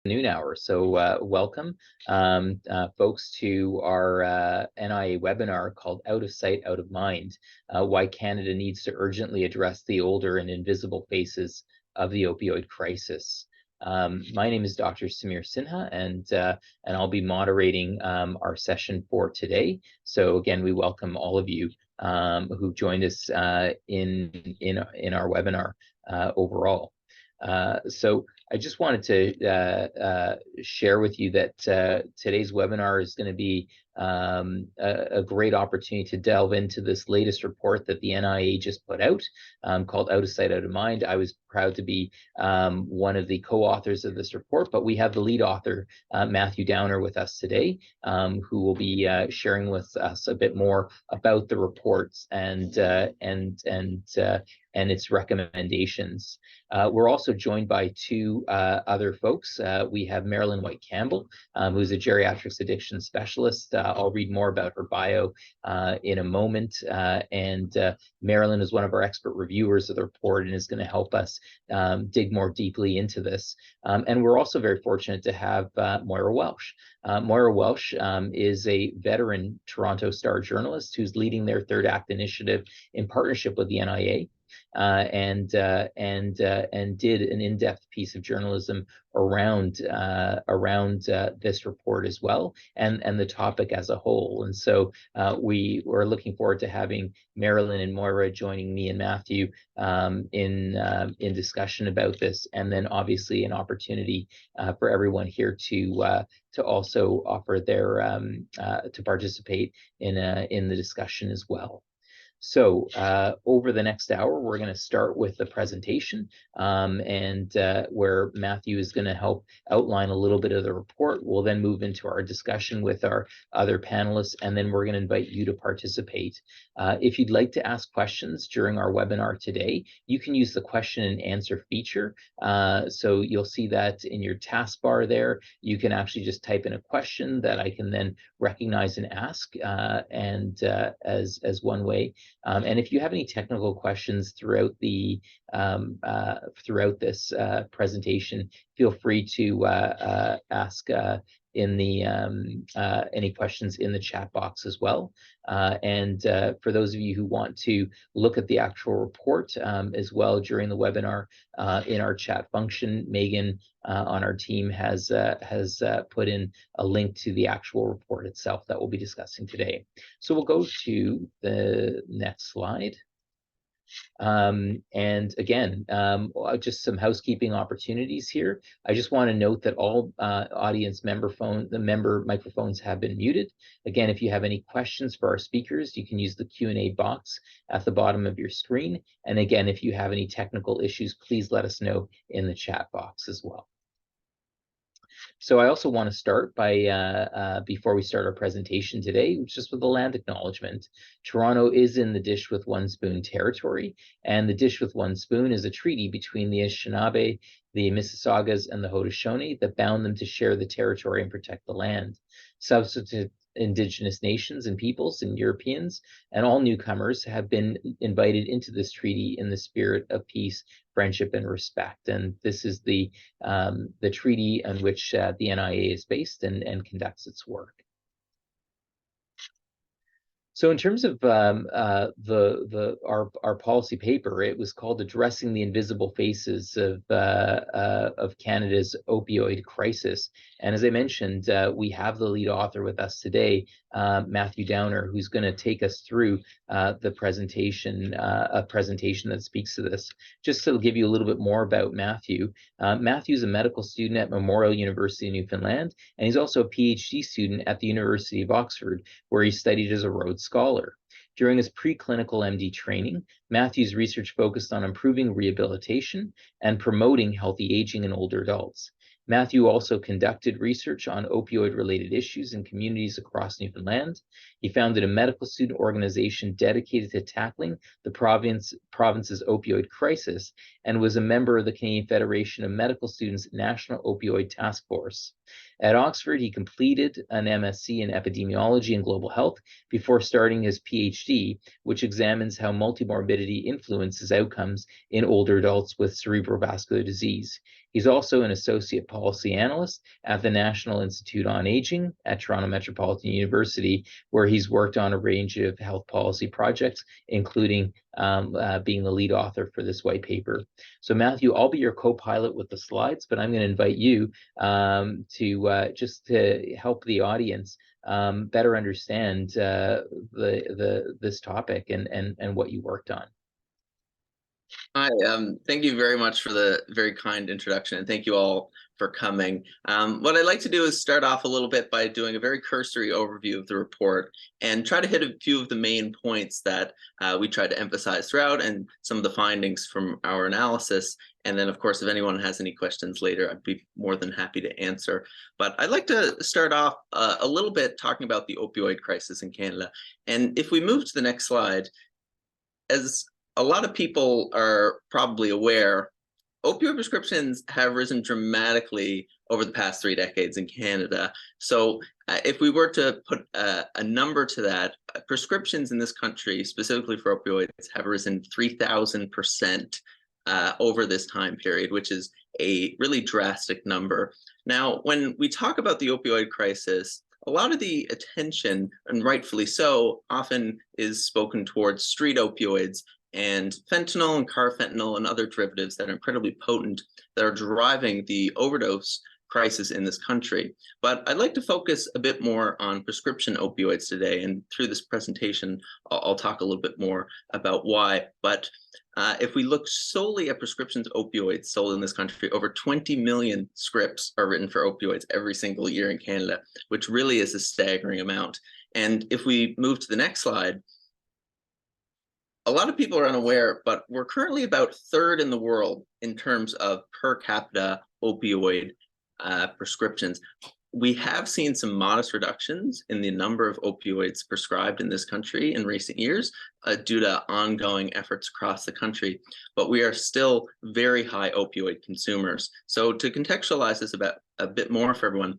Noon hour. So welcome, folks, to our NIA webinar called Out of Sight, Out of Mind, Why Canada Needs to Urgently Address the Older and Invisible Faces of the Opioid Crisis. My name is Dr. Samir Sinha, and I'll be moderating our session for today. So again, we welcome all of you who've joined us in our webinar overall. So I just wanted to share with you that today's webinar is going to be a great opportunity to delve into this latest report that the NIA just put out called Out of Sight, Out of Mind. I was proud to be one of the co-authors of this report, but we have the lead author, Matthew Downer, with us today, who will be sharing with us a bit more about the reports and its recommendations. We're also joined by two other folks. We have Marilyn White-Campbell, who's a geriatric addiction specialist. I'll read more about her bio in a moment. Marilyn is one of our expert reviewers of the report and is going to help us dig more deeply into this. And we're also very fortunate to have Moira Welsh. Moira Welsh is a veteran Toronto Star journalist who's leading their Third Act initiative in partnership with the NIA. And did an in-depth piece of journalism around this report as well, and the topic as a whole. And so we were looking forward to having Marilyn and Moira joining me and Matthew in discussion about this, and then obviously an opportunity for everyone here to also offer their to participate in the discussion as well. So over the next hour, we're going to start with the presentation where Matthew is going to help outline a little bit of the report. We'll then move into our discussion with our other panelists, and then we're going to invite you to participate. If you'd like to ask questions during our webinar today, you can use the question and answer feature. So you'll see that in your taskbar there. You can actually just type in a question that I can then recognize and ask as one way. And if you have any technical questions throughout the this presentation, feel free to ask in the any questions in the chat box as well. For those of you who want to look at the actual report as well during the webinar, in our chat function, Megan on our team has put in a link to the actual report itself that we'll be discussing today. So we'll go to the next slide. And again, just some housekeeping opportunities here. I just want to note that all audience member microphones have been muted. Again, if you have any questions for our speakers, you can use the Q&A box at the bottom of your screen. And again, if you have any technical issues, please let us know in the chat box as well. So I also want to start by, before we start our presentation today, just with a land acknowledgement. Toronto is in the Dish with One Spoon territory, and the Dish with One Spoon is a treaty between the Anishinaabe, the Mississaugas, and the Haudenosaunee that bound them to share the territory and protect the land. Subsequent Indigenous nations and peoples and Europeans and all newcomers have been invited into this treaty in the spirit of peace, friendship, and respect. And this is the treaty on which the NIA is based and conducts its work. So in terms of our policy paper, it was called Addressing the Invisible Faces of Canada's Opioid Crisis. And as I mentioned, we have the lead author with us today, Matthew Downer, who's going to take us through the presentation, a presentation that speaks to this. Just to give you a little bit more about Matthew, Matthew's a medical student at Memorial University in Newfoundland, and he's also a PhD student at the University of Oxford, where he studied as a Rhodes Scholar. During his preclinical MD training, Matthew's research focused on improving rehabilitation and promoting healthy aging in older adults. Matthew also conducted research on opioid-related issues in communities across Newfoundland. He founded a medical student organization dedicated to tackling the province's opioid crisis and was a member of the Canadian Federation of Medical Students' National Opioid Task Force. At Oxford, he completed an MSc in epidemiology and global health before starting his PhD, which examines how multimorbidity influences outcomes in older adults with cerebrovascular disease. He's also an associate policy analyst at the National Institute on Aging at Toronto Metropolitan University, where he's worked on a range of health policy projects, including being the lead author for this white paper. So Matthew, I'll be your co-pilot with the slides, but I'm going to invite you to help the audience better understand this topic and what you worked on. Hi, thank you very much for the very kind introduction, and thank you all for coming. What I'd like to do is start off a little bit by doing a very cursory overview of the report and try to hit a few of the main points that we tried to emphasize throughout and some of the findings from our analysis. And then, of course, if anyone has any questions later, I'd be more than happy to answer. But I'd like to start off a little bit talking about the opioid crisis in Canada. And if we move to the next slide, as a lot of people are probably aware, opioid prescriptions have risen dramatically over the past 3 decades in Canada. So if we were to put a number to that, prescriptions in this country, specifically for opioids, have risen 3,000% over this time period, which is a really drastic number. Now, when we talk about the opioid crisis, a lot of the attention, and rightfully so, often is spoken towards street opioids and fentanyl and carfentanil and other derivatives that are incredibly potent that are driving the overdose crisis in this country. But I'd like to focus a bit more on prescription opioids today, and through this presentation, I'll talk a little bit more about why. But if we look solely at prescriptions opioids sold in this country, over 20 million scripts are written for opioids every single year in Canada, which really is a staggering amount. And if we move to the next slide, a lot of people are unaware, but we're currently about third in the world in terms of per capita opioid prescriptions. We have seen some modest reductions in the number of opioids prescribed in this country in recent years due to ongoing efforts across the country, but we are still very high opioid consumers. So to contextualize this a bit more for everyone,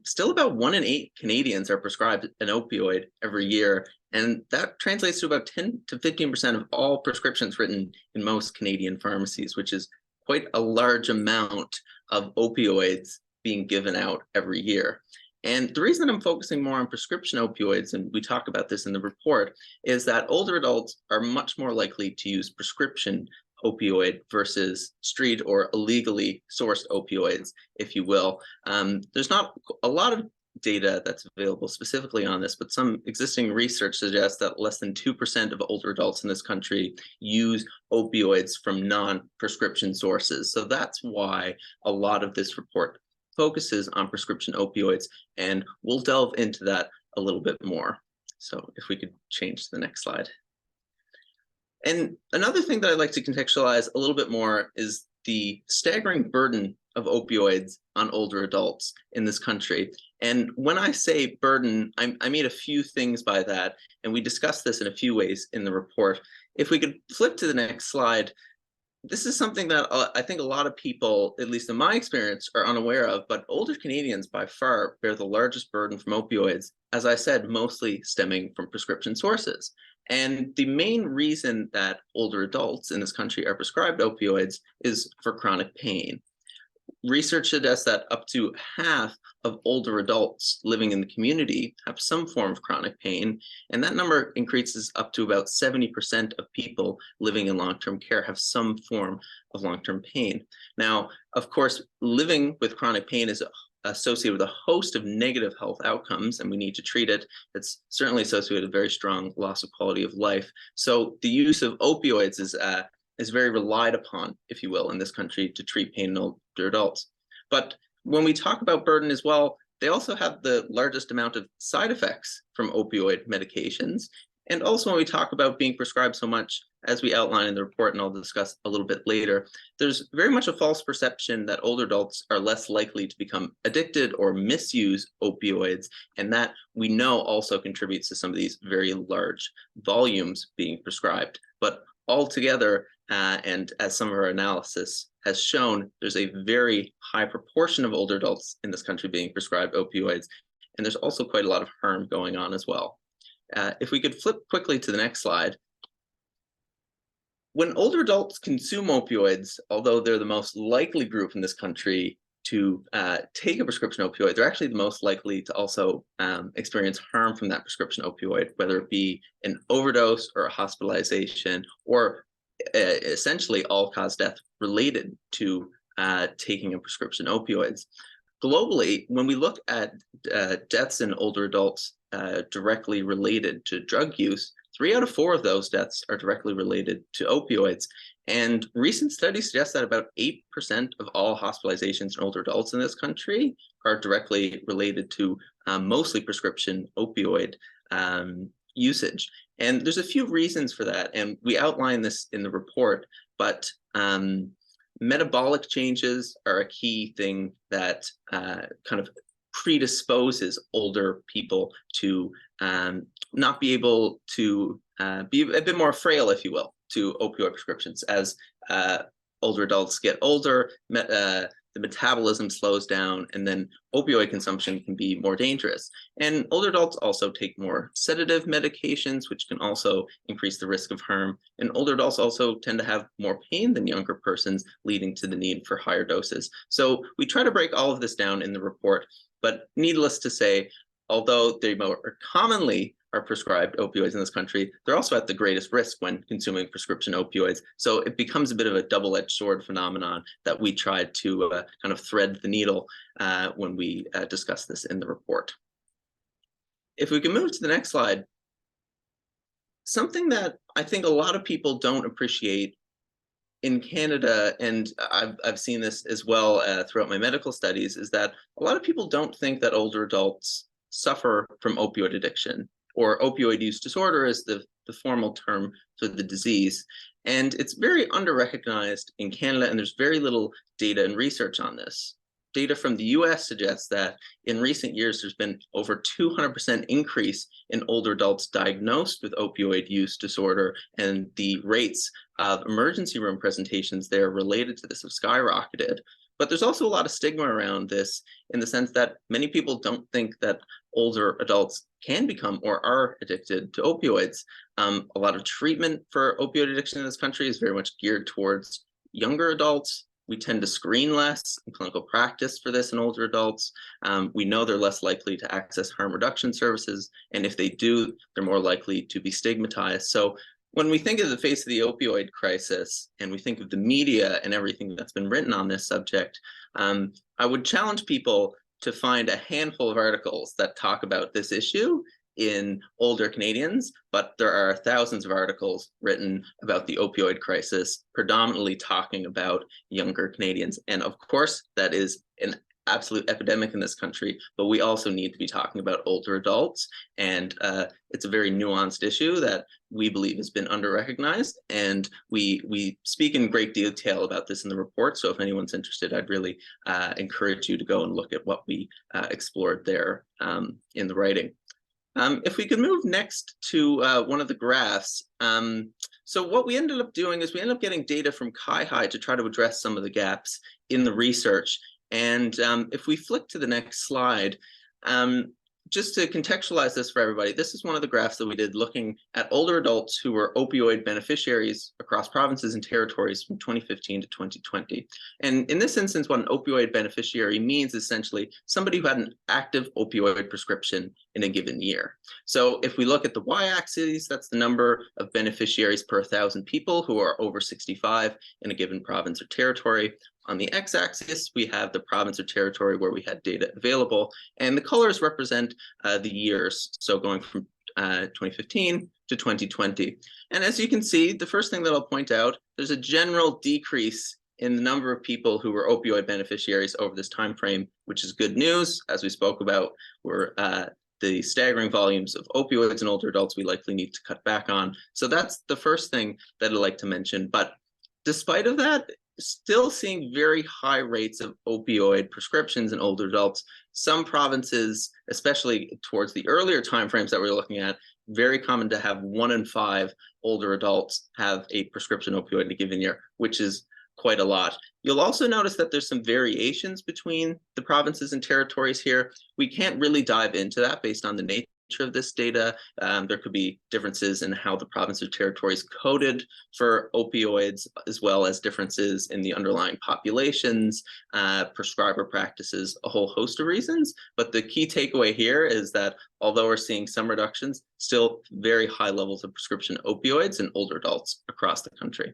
still about 1 in 8 Canadians are prescribed an opioid every year, and that translates to about 10 to 15% of all prescriptions written in most Canadian pharmacies, which is quite a large amount of opioids being given out every year. And the reason I'm focusing more on prescription opioids, and we talk about this in the report, is that older adults are much more likely to use prescription opioid versus street or illegally sourced opioids, if you will. There's not a lot of data that's available specifically on this, but some existing research suggests that less than 2% of older adults in this country use opioids from non-prescription sources. So that's why a lot of this report focuses on prescription opioids, and we'll delve into that a little bit more. So if we could change to the next slide. And another thing that I'd like to contextualize a little bit more is the staggering burden of opioids on older adults in this country. And when I say burden, I mean a few things by that, and we discuss this in a few ways in the report. If we could flip to the next slide, this is something that I think a lot of people, at least in my experience, are unaware of, but older Canadians by far bear the largest burden from opioids, as I said, mostly stemming from prescription sources. And the main reason that older adults in this country are prescribed opioids is for chronic pain. Research suggests that up to half of older adults living in the community have some form of chronic pain, and that number increases up to about 70% of people living in long-term care have some form of long-term pain. Now, of course, living with chronic pain is associated with a host of negative health outcomes, and we need to treat it. It's certainly associated with a very strong loss of quality of life. So the use of opioids is very relied upon, if you will, in this country to treat pain in older adults. But when we talk about burden as well, they also have the largest amount of side effects from opioid medications. And also when we talk about being prescribed so much, as we outline in the report, and I'll discuss a little bit later, there's very much a false perception that older adults are less likely to become addicted or misuse opioids, and that we know also contributes to some of these very large volumes being prescribed. But altogether, and as some of our analysis has shown, there's a very high proportion of older adults in this country being prescribed opioids, and there's also quite a lot of harm going on as well. If we could flip quickly to the next slide. when older adults consume opioids, although they're the most likely group in this country to take a prescription opioid, they're actually the most likely to also experience harm from that prescription opioid, whether it be an overdose or a hospitalization, or essentially all-cause death related to taking a prescription opioids. Globally, when we look at deaths in older adults directly related to drug use, 3 out of 4 of those deaths are directly related to opioids. And recent studies suggest that about 8% of all hospitalizations in older adults in this country are directly related to mostly prescription opioid usage. And there's a few reasons for that, and we outline this in the report, but metabolic changes are a key thing that kind of predisposes older people to not be able to be a bit more frail, if you will, to opioid prescriptions. As older adults get older, the metabolism slows down, and then opioid consumption can be more dangerous. And older adults also take more sedative medications, which can also increase the risk of harm. And older adults also tend to have more pain than younger persons, leading to the need for higher doses. So we try to break all of this down in the report, but needless to say, although they more commonly are prescribed opioids in this country, they're also at the greatest risk when consuming prescription opioids. So it becomes a bit of a double-edged sword phenomenon that we tried to kind of thread the needle when we discuss this in the report. If we can move to the next slide, something that I think a lot of people don't appreciate in Canada, and I've seen this as well throughout my medical studies, is that a lot of people don't think that older adults suffer from opioid addiction, or opioid use disorder is the formal term for the disease. And it's very under-recognized in Canada, and there's very little data and research on this. Data from the US suggests that in recent years, there's been over 200% increase in older adults diagnosed with opioid use disorder, and the rates of emergency room presentations there related to this have skyrocketed. But there's also a lot of stigma around this, in the sense that many people don't think that older adults can become or are addicted to opioids. A lot of treatment for opioid addiction in this country is very much geared towards younger adults. We tend to screen less in clinical practice for this in older adults. We know they're less likely to access harm reduction services, and if they do, they're more likely to be stigmatized. So when we think of the face of the opioid crisis, and we think of the media and everything that's been written on this subject, I would challenge people to find a handful of articles that talk about this issue in older Canadians, but there are thousands of articles written about the opioid crisis, predominantly talking about younger Canadians. And of course, that is an absolute epidemic in this country, but we also need to be talking about older adults. And it's a very nuanced issue that we believe has been under-recognized, and we speak in great detail about this in the report. So if anyone's interested, I'd really encourage you to go and look at what we explored there in the writing. If we could move next to one of the graphs. So what we ended up doing is we ended up getting data from CIHI to try to address some of the gaps in the research. And if we flick to the next slide, just to contextualize this for everybody, this is one of the graphs that we did looking at older adults who were opioid beneficiaries across provinces and territories from 2015 to 2020. And in this instance, what an opioid beneficiary means is essentially somebody who had an active opioid prescription in a given year. So if we look at the y-axis, that's the number of beneficiaries per 1,000 people who are over 65 in a given province or territory. On the x-axis, we have the province or territory where we had data available, and the colors represent the years, so going from 2015 to 2020. And as you can see, the first thing that I'll point out, there's a general decrease in the number of people who were opioid beneficiaries over this time frame, which is good news. As we spoke about, were the staggering volumes of opioids in older adults we likely need to cut back on. So that's the first thing that I'd like to mention. But despite of that, still seeing very high rates of opioid prescriptions in older adults. Some provinces, especially towards the earlier timeframes that we're looking at, very common to have 1 in 5 older adults have a prescription opioid in a given year, which is quite a lot. You'll also notice that there's some variations between the provinces and territories here. We can't really dive into that based on the nature of this data. There could be differences in how the province or territories coded for opioids, as well as differences in the underlying populations, prescriber practices, a whole host of reasons. But the key takeaway here is that although we're seeing some reductions, still very high levels of prescription opioids in older adults across the country.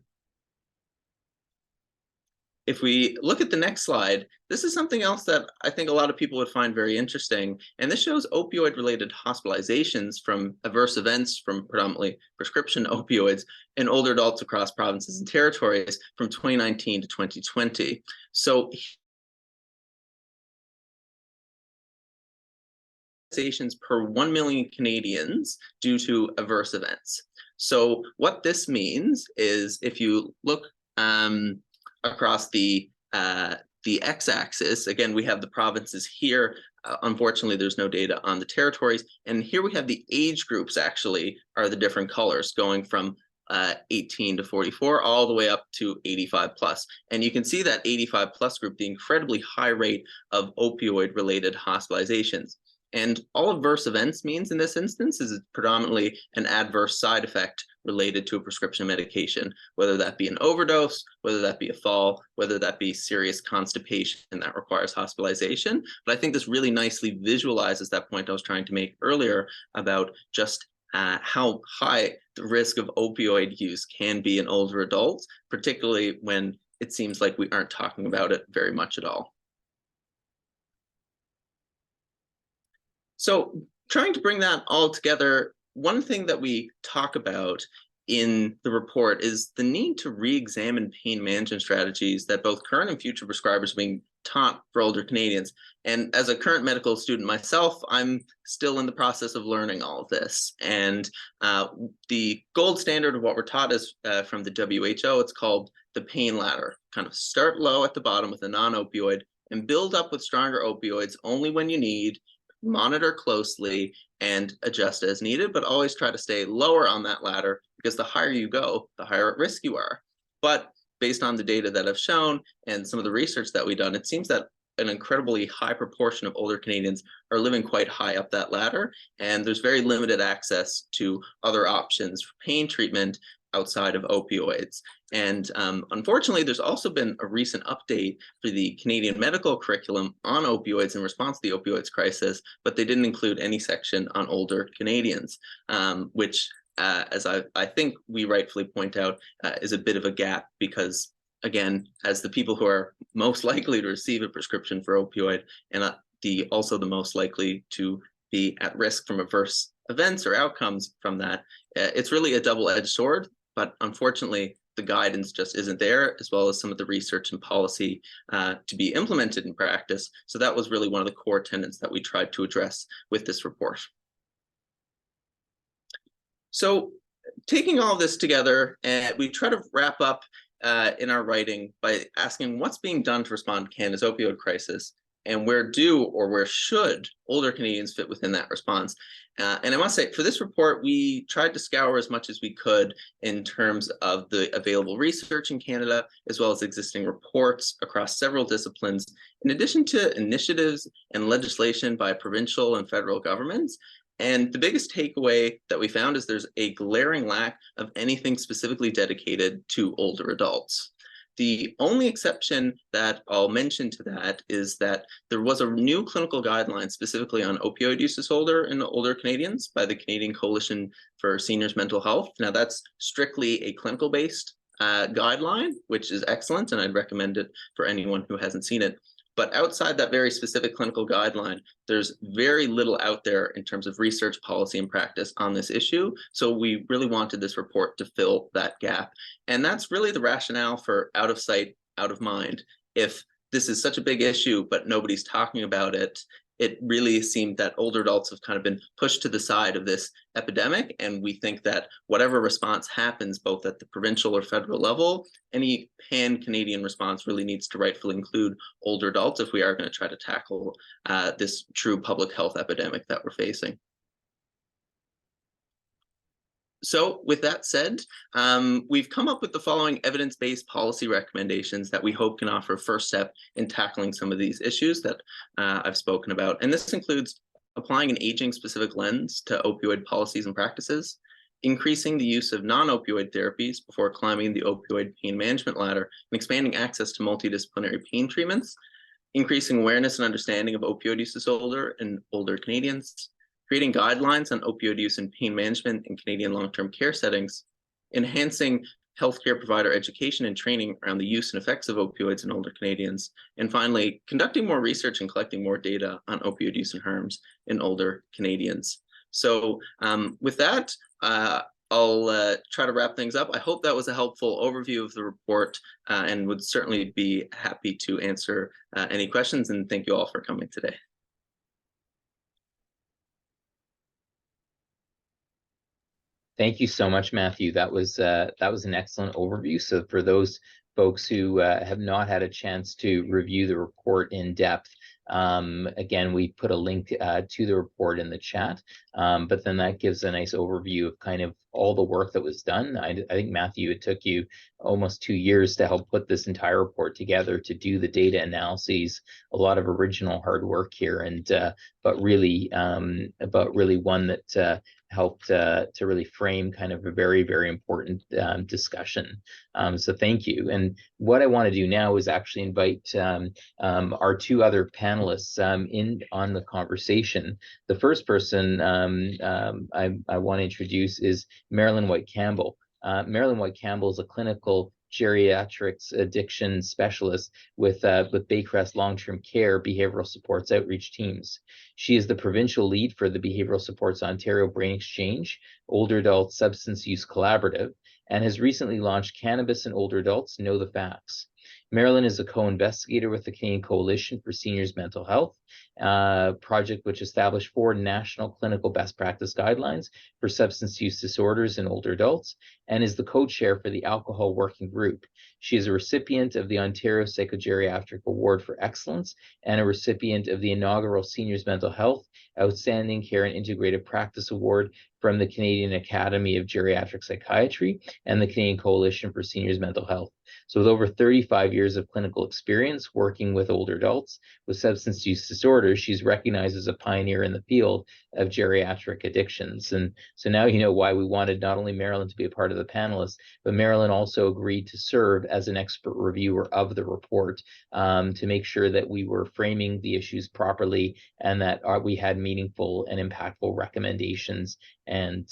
If we look at the next slide, this is something else that I think a lot of people would find very interesting. And this shows opioid-related hospitalizations from adverse events from predominantly prescription opioids in older adults across provinces and territories from 2019 to 2020. So per 1 million Canadians due to adverse events. So what this means is if you look across the x-axis, again, we have the provinces here. Unfortunately, there's no data on the territories. And here we have the age groups actually are the different colors going from 18 to 44 all the way up to 85 plus. And you can see that 85 plus group, the incredibly high rate of opioid related hospitalizations. And all adverse events means in this instance is predominantly an adverse side effect related to a prescription medication, whether that be an overdose, whether that be a fall, whether that be serious constipation that requires hospitalization. But I think this really nicely visualizes that point I was trying to make earlier about just how high the risk of opioid use can be in older adults, particularly when it seems like we aren't talking about it very much at all. So trying to bring that all together, one thing that we talk about in the report is the need to re-examine pain management strategies that both current and future prescribers are being taught for older Canadians. And as a current medical student myself, I'm still in the process of learning all of this. And the gold standard of what we're taught is from the WHO. It's called the pain ladder. Kind of start low at the bottom with a non-opioid and build up with stronger opioids only when you need, monitor closely, and adjust as needed, but always try to stay lower on that ladder because the higher you go, the higher at risk you are. But based on the data that I've shown and some of the research that we've done, it seems that an incredibly high proportion of older Canadians are living quite high up that ladder, and there's very limited access to other options for pain treatment outside of opioids. And unfortunately, there's also been a recent update for the Canadian medical curriculum on opioids in response to the opioids crisis, but they didn't include any section on older Canadians, which, as I think we rightfully point out, is a bit of a gap because, again, as the people who are most likely to receive a prescription for opioid and also the most likely to be at risk from adverse events or outcomes from that, it's really a double-edged sword. But unfortunately, the guidance just isn't there, as well as some of the research and policy to be implemented in practice. So that was really one of the core tenets that we tried to address with this report. So taking all of this together, we try to wrap up in our writing by asking what's being done to respond to Canada's opioid crisis, and where do or where should older Canadians fit within that response. And I must say, for this report, we tried to scour as much as we could in terms of the available research in Canada, as well as existing reports across several disciplines, in addition to initiatives and legislation by provincial and federal governments. And the biggest takeaway that we found is there's a glaring lack of anything specifically dedicated to older adults. The only exception that I'll mention to that is that there was a new clinical guideline specifically on opioid use disorder in older Canadians by the Canadian Coalition for Seniors Mental Health. Now that's strictly a clinical-based guideline, which is excellent, and I'd recommend it for anyone who hasn't seen it. But outside that very specific clinical guideline, there's very little out there in terms of research, policy, and practice on this issue. So we really wanted this report to fill that gap. And that's really the rationale for out of sight, out of mind. If this is such a big issue, but nobody's talking about it, it really seemed that older adults have kind of been pushed to the side of this epidemic. And we think that whatever response happens, both at the provincial or federal level, any pan-Canadian response really needs to rightfully include older adults if we are going to try to tackle this true public health epidemic that we're facing. So with that said, we've come up with the following evidence-based policy recommendations that we hope can offer a first step in tackling some of these issues that I've spoken about. And this includes applying an aging-specific lens to opioid policies and practices, increasing the use of non-opioid therapies before climbing the opioid pain management ladder, and expanding access to multidisciplinary pain treatments, increasing awareness and understanding of opioid use disorder in older Canadians, creating guidelines on opioid use and pain management in Canadian long-term care settings, enhancing healthcare provider education and training around the use and effects of opioids in older Canadians, and finally, conducting more research and collecting more data on opioid use and harms in older Canadians. So with that, I'll try to wrap things up. I hope that was a helpful overview of the report and would certainly be happy to answer any questions, and thank you all for coming today. Thank you so much, Matthew. That was an excellent overview. So for those folks who have not had a chance to review the report in depth, again, we put a link to the report in the chat, but then that gives a nice overview of kind of all the work that was done. I think, Matthew, it took you almost 2 years to help put this entire report together, to do the data analyses, a lot of original hard work here, and but really one that helped to really frame kind of a very, very important discussion. So thank you. And what I want to do now is actually invite our two other panelists in on the conversation. The first person I want to introduce is Marilyn White-Campbell. Marilyn White-Campbell is a clinical geriatric addiction specialist with Baycrest long-term care behavioral supports outreach teams. She is the provincial lead for the Behavioral Supports Ontario Brain Exchange Older Adult Substance Use Collaborative, and has recently launched Cannabis in Older Adults Know the Facts. Marilyn is a co-investigator with the Canadian Coalition for Seniors Mental Health project, which established 4 national clinical best practice guidelines for substance use disorders in older adults, and is the co-chair for the Alcohol Working Group. She is a recipient of the Ontario Psychogeriatric Award for Excellence and a recipient of the inaugural Seniors Mental Health Outstanding Care and Integrated Practice Award from the Canadian Academy of Geriatric Psychiatry and the Canadian Coalition for Seniors Mental Health. So with over 35 years of clinical experience working with older adults with substance use disorders, she's recognized as a pioneer in the field of geriatric addictions. And so now you know why we wanted not only Marilyn to be a part of the panelists, but Marilyn also agreed to serve as an expert reviewer of the report to make sure that we were framing the issues properly and that we had meaningful and impactful recommendations and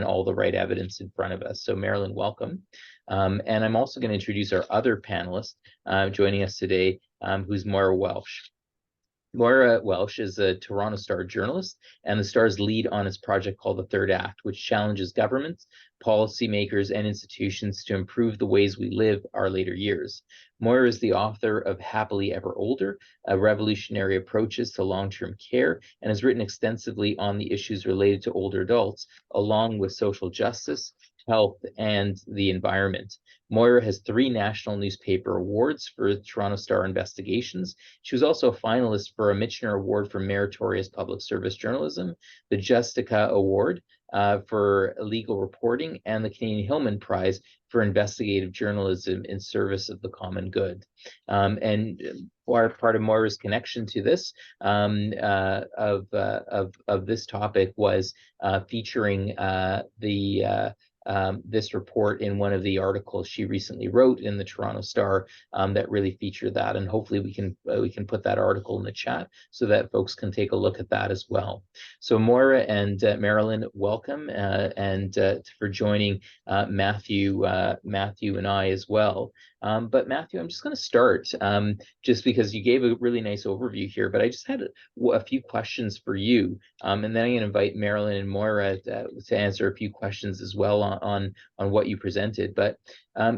all the right evidence in front of us. So Marilyn, welcome. And I'm also going to introduce our other panelist joining us today, who's Moira Welsh. Moira Welsh is a Toronto Star journalist and the Star's lead on its project called The Third Act, which challenges governments, policymakers, and institutions to improve the ways we live our later years. Moira is the author of Happily Ever Older, Revolutionary Approaches to Long-Term Care, and has written extensively on the issues related to older adults, along with social justice, health, and the environment. Moira has 3 national newspaper awards for Toronto Star investigations. She was also a finalist for a Michener Award for Meritorious Public Service Journalism, the Justica Award for legal reporting, and the Canadian Hillman Prize for investigative journalism in service of the common good. And part of Moira's connection to this of this topic was featuring this report in one of the articles she recently wrote in the Toronto Star that really featured that, and hopefully we can put that article in the chat so that folks can take a look at that as well. So Moira and Marilyn, welcome, and for joining Matthew and I as well. But Matthew, I'm just going to start just because you gave a really nice overview here, but I just had a few questions for you, and then I'm going to invite Marilyn and Moira to answer a few questions as well on what you presented. But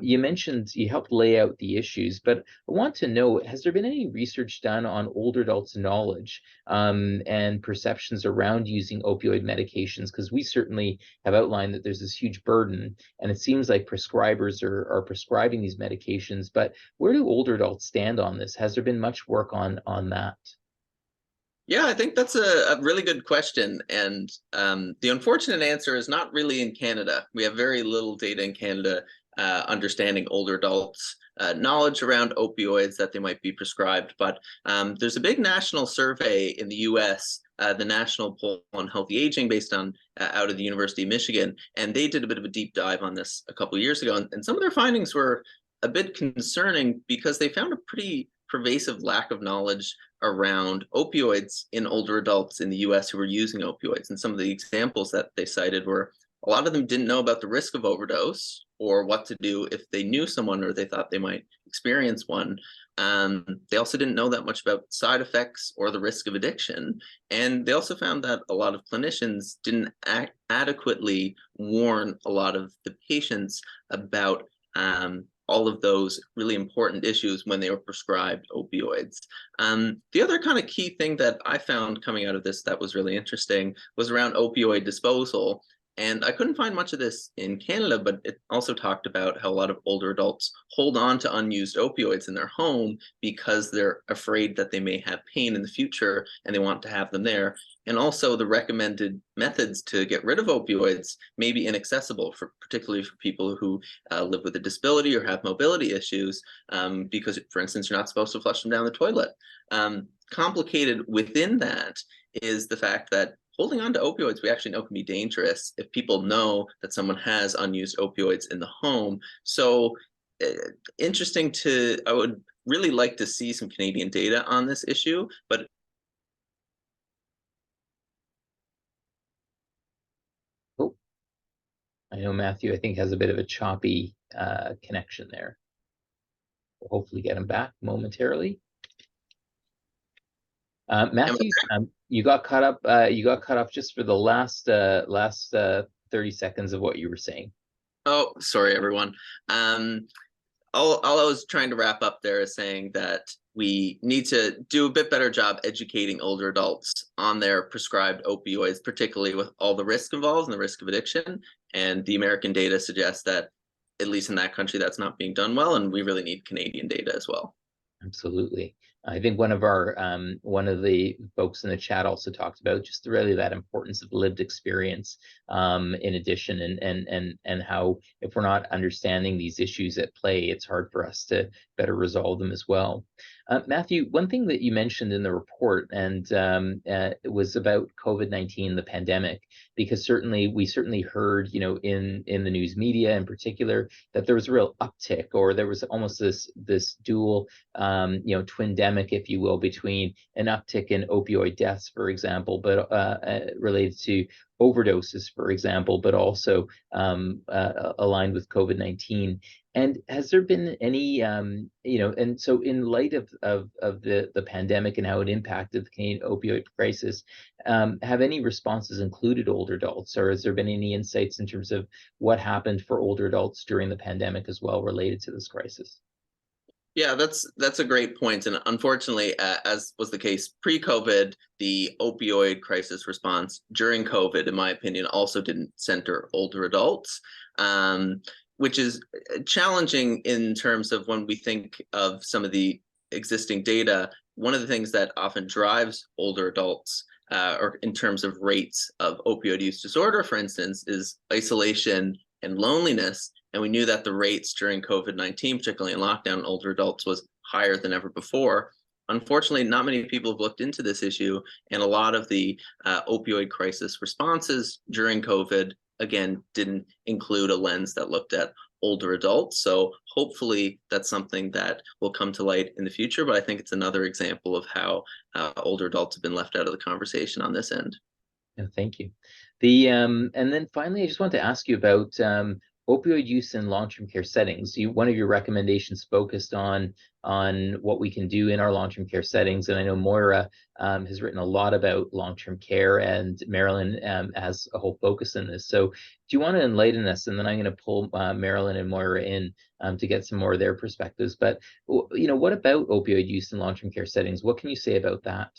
you mentioned you helped lay out the issues, but I want to know, has there been any research done on older adults' knowledge and perceptions around using opioid medications? Because we certainly have outlined that there's this huge burden, and it seems like prescribers are prescribing these medications, but where do older adults stand on this? Has there been much work on that? Yeah, I think that's a really good question. And the unfortunate answer is not really in Canada. We have very little data in Canada understanding older adults knowledge around opioids that they might be prescribed. But there's a big national survey in the US, the National Poll on Healthy Aging, based on out of the University of Michigan, and they did a bit of a deep dive on this a couple of years ago, and some of their findings were a bit concerning because they found a pretty pervasive lack of knowledge around opioids in older adults in the US who were using opioids. And some of the examples that they cited were a lot of them didn't know about the risk of overdose or what to do if they knew someone or they thought they might experience one. They also didn't know that much about side effects or the risk of addiction. And they also found that a lot of clinicians didn't adequately warn a lot of the patients about all of those really important issues when they were prescribed opioids. The other kind of key thing that I found coming out of this that was really interesting was around opioid disposal. And I couldn't find much of this in Canada, but it also talked about how a lot of older adults hold on to unused opioids in their home because they're afraid that they may have pain in the future and they want to have them there. And also the recommended methods to get rid of opioids may be inaccessible, particularly for people who live with a disability or have mobility issues, because, for instance, you're not supposed to flush them down the toilet. Complicated within that is the fact that holding on to opioids, we actually know can be dangerous if people know that someone has unused opioids in the home. So interesting I would really like to see some Canadian data on this issue, but Oh, I know Matthew, I think, has a bit of a choppy connection there. We'll hopefully get him back momentarily. Matthew, you got caught up. You got cut off just for the last 30 seconds of what you were saying. Oh, sorry, everyone. All I was trying to wrap up there is saying that we need to do a bit better job educating older adults on their prescribed opioids, particularly with all the risk involved and the risk of addiction. And the American data suggests that, at least in that country, that's not being done well, and we really need Canadian data as well. Absolutely. I think one of the folks in the chat also talked about just really that importance of lived experience in addition, and how if we're not understanding these issues at play, it's hard for us to better resolve them as well. Matthew, one thing that you mentioned in the report, and it was about COVID-19, the pandemic, because we certainly heard, in the news media in particular, that there was a real uptick, or there was almost this dual, twindemic, if you will, between an uptick in opioid deaths, for example, but related to overdoses, for example, but also aligned with COVID-19. And has there been any, and so in light of the pandemic and how it impacted the Canadian opioid crisis, have any responses included older adults, or has there been any insights in terms of what happened for older adults during the pandemic as well related to this crisis? Yeah, that's a great point. And unfortunately, as was the case pre-COVID, the opioid crisis response during COVID, in my opinion, also didn't center older adults, which is challenging in terms of when we think of some of the existing data. One of the things that often drives older adults, or in terms of rates of opioid use disorder, for instance, is isolation and loneliness. And we knew that the rates during COVID-19, particularly in lockdown in older adults, was higher than ever before. Unfortunately, not many people have looked into this issue, and a lot of the opioid crisis responses during COVID, again, didn't include a lens that looked at older adults. So hopefully that's something that will come to light in the future, but I think it's another example of how older adults have been left out of the conversation on this end. Yeah, thank you. And then finally, I just want to ask you about opioid use in long-term care settings. One of your recommendations focused on what we can do in our long-term care settings, and I know Moira has written a lot about long-term care, and Marilyn has a whole focus in this. So do you want to enlighten us, and then I'm going to pull Marilyn and Moira in to get some more of their perspectives. But what about opioid use in long-term care settings? What can you say about that?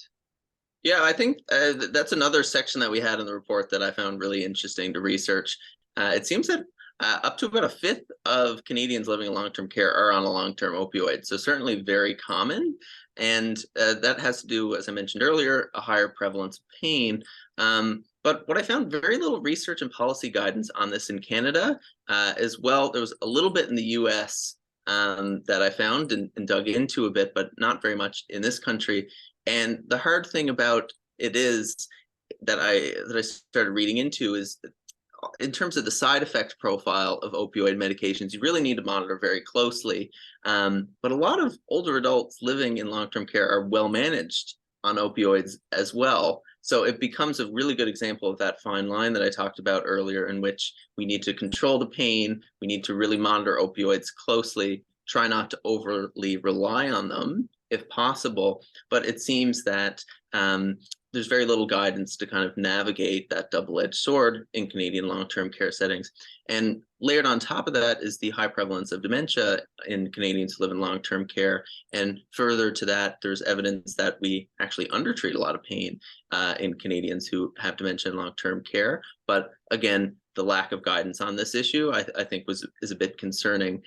Yeah, I think that's another section that we had in the report that I found really interesting to research. It seems that up to about a fifth of Canadians living in long-term care are on a long-term opioid, so certainly very common. And that has to do, as I mentioned earlier, a higher prevalence of pain. But what I found, very little research and policy guidance on this in Canada as well. There was a little bit in the US, that I found and dug into a bit, but not very much in this country. And the hard thing about it is that I started reading into is, in terms of the side effect profile of opioid medications, you really need to monitor very closely. But a lot of older adults living in long-term care are well managed on opioids as well. So it becomes a really good example of that fine line that I talked about earlier, in which we need to control the pain, we need to really monitor opioids closely, try not to overly rely on them if possible. But it seems that there's very little guidance to kind of navigate that double-edged sword in Canadian long-term care settings. And layered on top of that is the high prevalence of dementia in Canadians who live in long-term care. And further to that, there's evidence that we actually undertreat a lot of pain in Canadians who have dementia in long-term care. But again, the lack of guidance on this issue, I think, is a bit concerning.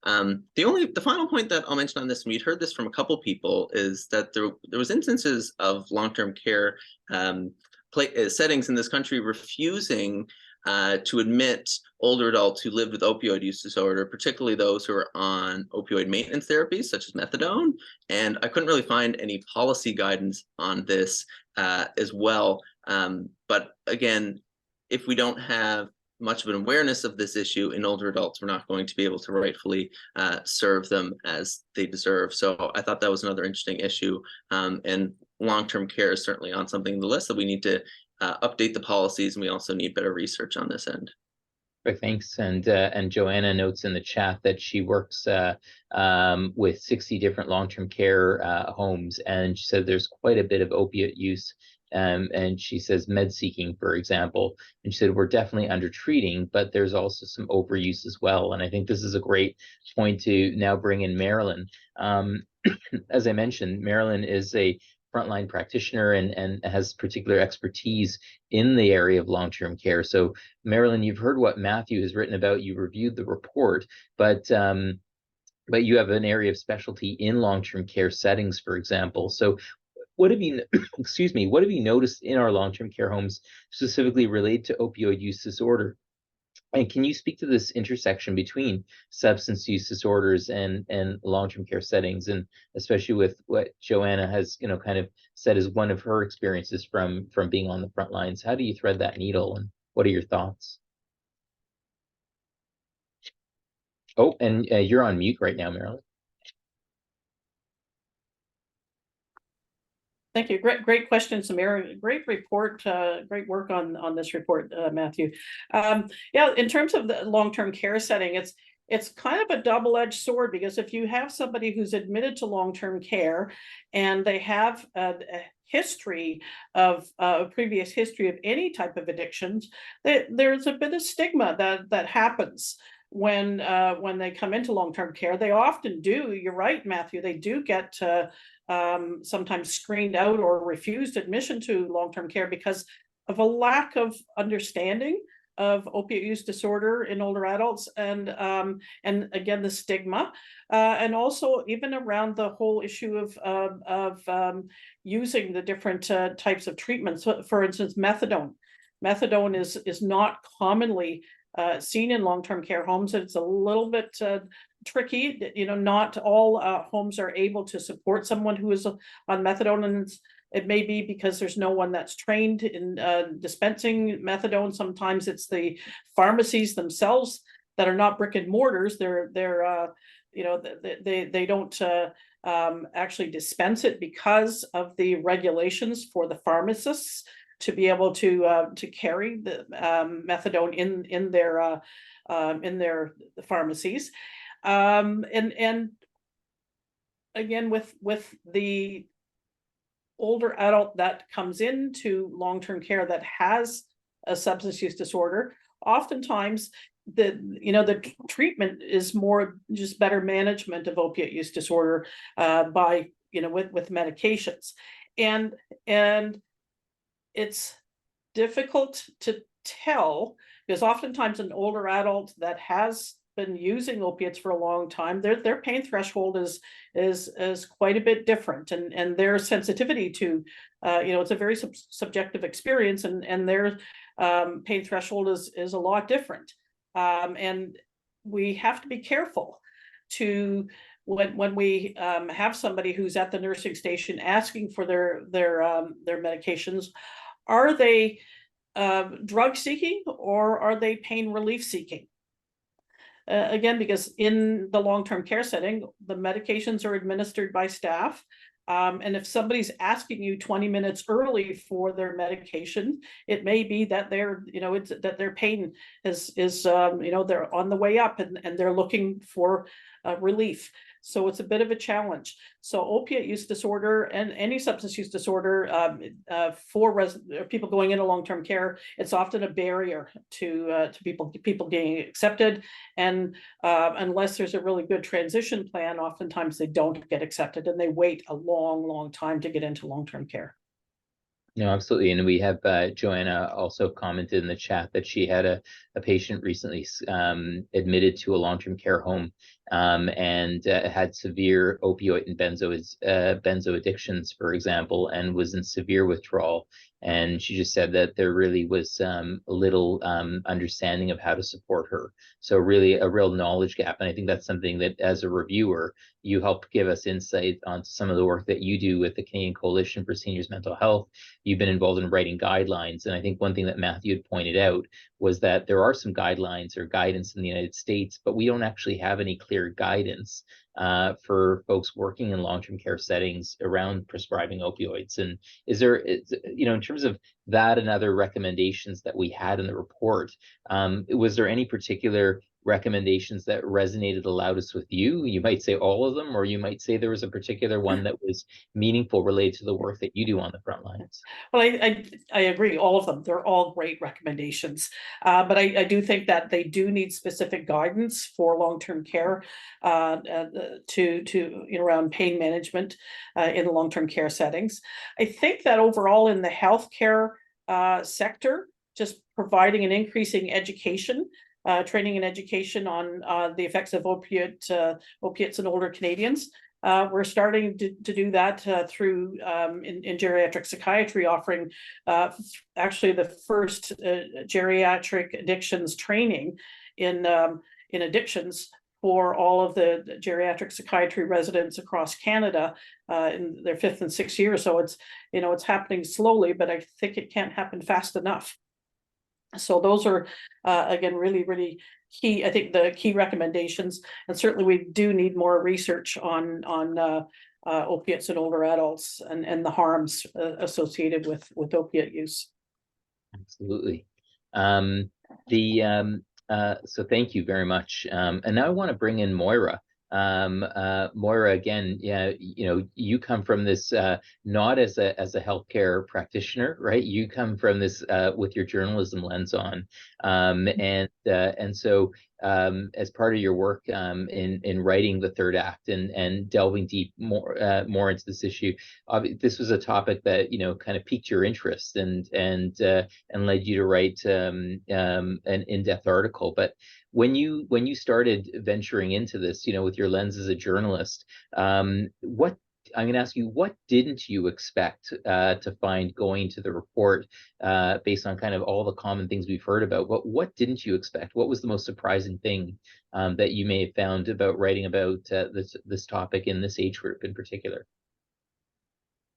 The final point that I'll mention on this, and we'd heard this from a couple people, is that there was instances of long-term care settings in this country refusing to admit older adults who lived with opioid use disorder, particularly those who are on opioid maintenance therapies such as methadone. And I couldn't really find any policy guidance on this as well. But again, if we don't have much of an awareness of this issue in older adults, we're not going to be able to rightfully serve them as they deserve. So I thought that was another interesting issue. And long-term care is certainly on something on the list that we need to update the policies, and we also need better research on this end. Thanks. And Joanna notes in the chat that she works with 60 different long-term care homes, and she said there's quite a bit of opiate use. And she says med seeking, for example, and she said we're definitely under treating, but there's also some overuse as well. And I think this is a great point to now bring in Marilyn. As I mentioned, Marilyn is a frontline practitioner and has particular expertise in the area of long-term care. So Marilyn, you've heard what Matthew has written about, you reviewed the report, but you have an area of specialty in long-term care settings, for example. So what have you, excuse me, what have you noticed in our long-term care homes specifically related to opioid use disorder? And can you speak to this intersection between substance use disorders and long-term care settings, and especially with what Joanna has, kind of said is one of her experiences from being on the front lines? How do you thread that needle, and what are your thoughts? Oh, and you're on mute right now, Marilyn. Thank you. Great question, Samir. Great report. Great work on this report, Matthew. Yeah, in terms of the long-term care setting, it's kind of a double-edged sword, because if you have somebody who's admitted to long-term care and they have a history of a previous history of any type of addictions, there's a bit of stigma that happens when they come into long-term care. They often do. You're right, Matthew. They do get sometimes screened out or refused admission to long-term care because of a lack of understanding of opiate use disorder in older adults, and again the stigma, and also even around the whole issue of using the different types of treatments. So, for instance, methadone. Methadone is not commonly seen in long-term care homes. It's a little bit tricky. Not all homes are able to support someone who is on methadone, and it may be because there's no one that's trained in dispensing methadone. Sometimes it's the pharmacies themselves that are not brick and mortars. They don't actually dispense it because of the regulations for the pharmacists to be able to carry the methadone in their pharmacies, and again with the older adult that comes into long-term care that has a substance use disorder, oftentimes the treatment is more just better management of opiate use disorder by with medications, and it's difficult to tell, because oftentimes an older adult that has been using opiates for a long time, their pain threshold is quite a bit different, and their sensitivity to it's a very subjective experience, and their pain threshold is a lot different, and we have to be careful to when we have somebody who's at the nursing station asking for their medications, are they drug seeking or are they pain relief seeking? Again, because in the long-term care setting, the medications are administered by staff. And if somebody's asking you 20 minutes early for their medication, it may be that that their pain is they're on the way up and they're looking for relief. So it's a bit of a challenge. So opiate use disorder and any substance use disorder for people going into long-term care, it's often a barrier to people getting accepted. And unless there's a really good transition plan, oftentimes they don't get accepted and they wait a long time to get into long-term care. No, absolutely. And we have Joanna also commented in the chat that she had a patient recently admitted to a long-term care home and had severe opioid and benzo addictions, for example, and was in severe withdrawal. And she just said that there really was little understanding of how to support her. So really a real knowledge gap. And I think that's something that as a reviewer, you help give us insight onto some of the work that you do with the Canadian Coalition for Seniors Mental Health. You've been involved in writing guidelines. And I think one thing that Matthew had pointed out was that there are some guidelines or guidance in the United States, but we don't actually have any clear guidance for folks working in long-term care settings around prescribing opioids. And is there, in terms of that and other recommendations that we had in the report, was there any particular recommendations that resonated the loudest with you? You might say all of them, or you might say there was a particular one that was meaningful related to the work that you do on the front lines. Well, I agree, all of them. They're all great recommendations. But I do think that they do need specific guidance for long-term care around pain management in the long-term care settings. I think that overall in the healthcare sector, just providing an increasing education, training and education on the effects of opiates in older Canadians. We're starting to do that through in geriatric psychiatry, offering actually the first geriatric addictions training in addictions for all of the geriatric psychiatry residents across Canada in their 5th and 6th year. So it's happening slowly, but I think it can't happen fast enough. So those are again really key. I think the key recommendations, and certainly we do need more research on opiates in older adults and the harms associated with opiate use. Absolutely. So thank you very much. And now I want to bring in Moira. Moira, again, you come from this not as a healthcare practitioner, right? You come from this with your journalism lens on, and so as part of your work in writing the third act and delving deep more into this issue, this was a topic that kind of piqued your interest and led you to write an in-depth article. But when you started venturing into this, with your lens as a journalist, what I'm going to ask you, what didn't you expect to find going to the report based on kind of all the common things we've heard about? What didn't you expect? What was the most surprising thing that you may have found about writing about this topic in this age group in particular?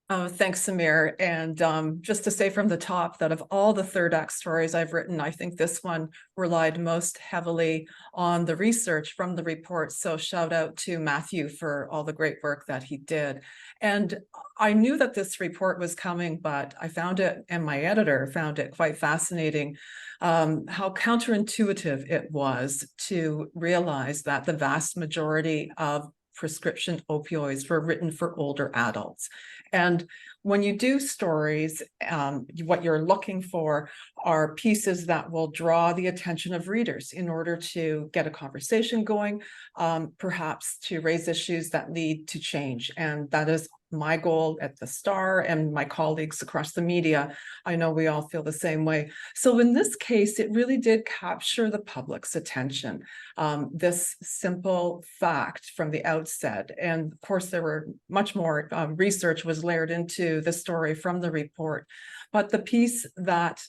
Oh, thanks, Samir. And just to say from the top that of all the third act stories I've written, I think this one relied most heavily on the research from the report. So shout out to Matthew for all the great work that he did. And I knew that this report was coming, but I found it, and my editor found it quite fascinating, how counterintuitive it was to realize that the vast majority of prescription opioids were written for older adults. And when you do stories, what you're looking for are pieces that will draw the attention of readers in order to get a conversation going, perhaps to raise issues that lead to change. And that is my goal at the Star and my colleagues across the media. I know we all feel the same way. So in this case, it really did capture the public's attention. This simple fact from the outset. And of course, there were much more research was layered into the story from the report. But the piece that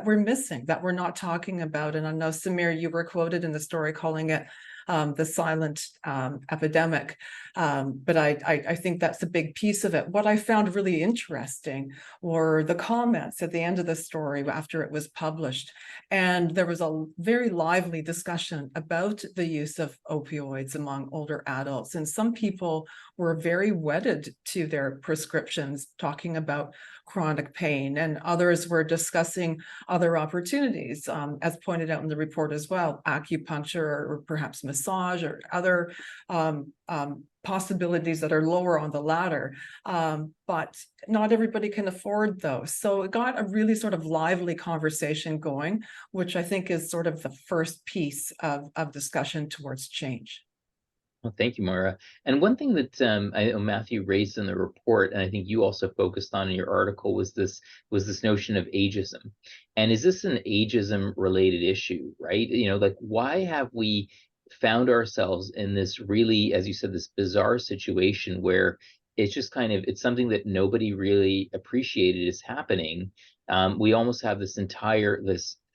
we're missing, that we're not talking about, and I know, Samir, you were quoted in the story calling it the silent epidemic. But I think that's a big piece of it. What I found really interesting were the comments at the end of the story after it was published. And there was a very lively discussion about the use of opioids among older adults. And some people were very wedded to their prescriptions, talking about chronic pain, and others were discussing other opportunities, as pointed out in the report as well, acupuncture or perhaps massage or other possibilities that are lower on the ladder. But not everybody can afford those. So it got a really sort of lively conversation going, which I think is sort of the first piece of discussion towards change. Well, thank you, Moira. And one thing that I know Matthew raised in the report, and I think you also focused on in your article, was this notion of ageism. And is this an ageism related issue, right? You know, like, why have we found ourselves in this really, as you said, this bizarre situation where it's just kind of, it's something that nobody really appreciated is happening. We almost have this entire,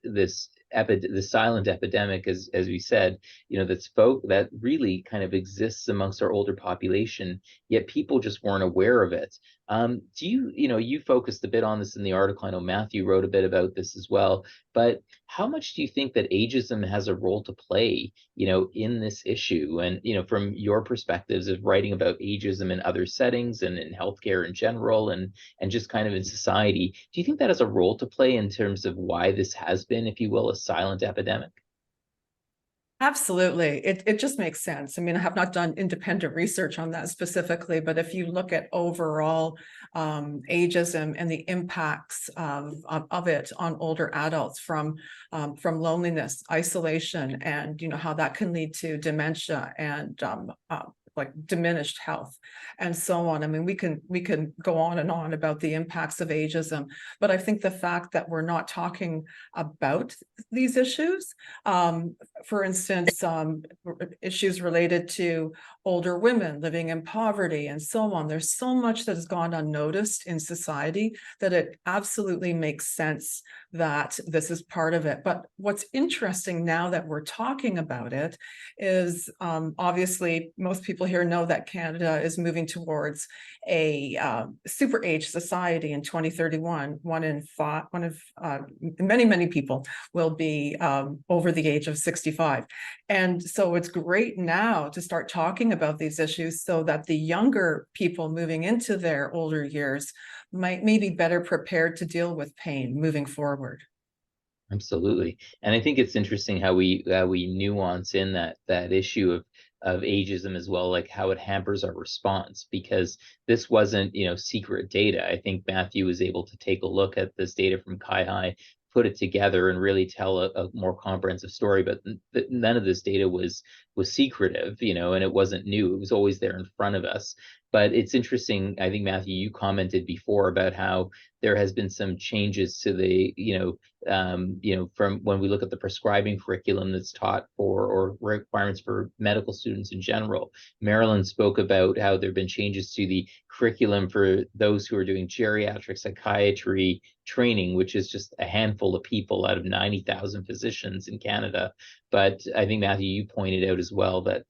the silent epidemic, as we said, you know, that really kind of exists amongst our older population, yet people just weren't aware of it. Do you focused a bit on this in the article. I know Matthew wrote a bit about this as well, but how much do you think that ageism has a role to play, you know, in this issue? And, you know, from your perspectives of writing about ageism in other settings and in healthcare in general, and just kind of in society, do you think that has a role to play in terms of why this has been, if you will, a silent epidemic? Absolutely. It just makes sense. I mean, I have not done independent research on that specifically, but if you look at overall ageism and the impacts of it on older adults from loneliness, isolation, and, you know, how that can lead to dementia and like diminished health and so on. I mean, we can go on and on about the impacts of ageism, but I think the fact that we're not talking about these issues, for instance, issues related to older women living in poverty and so on, there's so much that has gone unnoticed in society that it absolutely makes sense that this is part of it. But what's interesting now that we're talking about it is, obviously most people here know that Canada is moving towards a super age society in 2031. Many people will be over the age of 65. And so it's great now to start talking about these issues so that the younger people moving into their older years may be better prepared to deal with pain moving forward. Absolutely. And I think it's interesting how we nuance in that issue of ageism as well, like how it hampers our response, because this wasn't, you know, secret data. I think Matthew was able to take a look at this data from CIHI, put it together, and really tell a more comprehensive story. But none of this data was secretive, you know, and it wasn't new. It was always there in front of us. But it's interesting. I think, Matthew, you commented before about how there has been some changes to the, from when we look at the prescribing curriculum that's taught for, or requirements for medical students in general. Marilyn spoke about how there have been changes to the curriculum for those who are doing geriatric psychiatry training, which is just a handful of people out of 90,000 physicians in Canada. But I think, Matthew, you pointed out as well that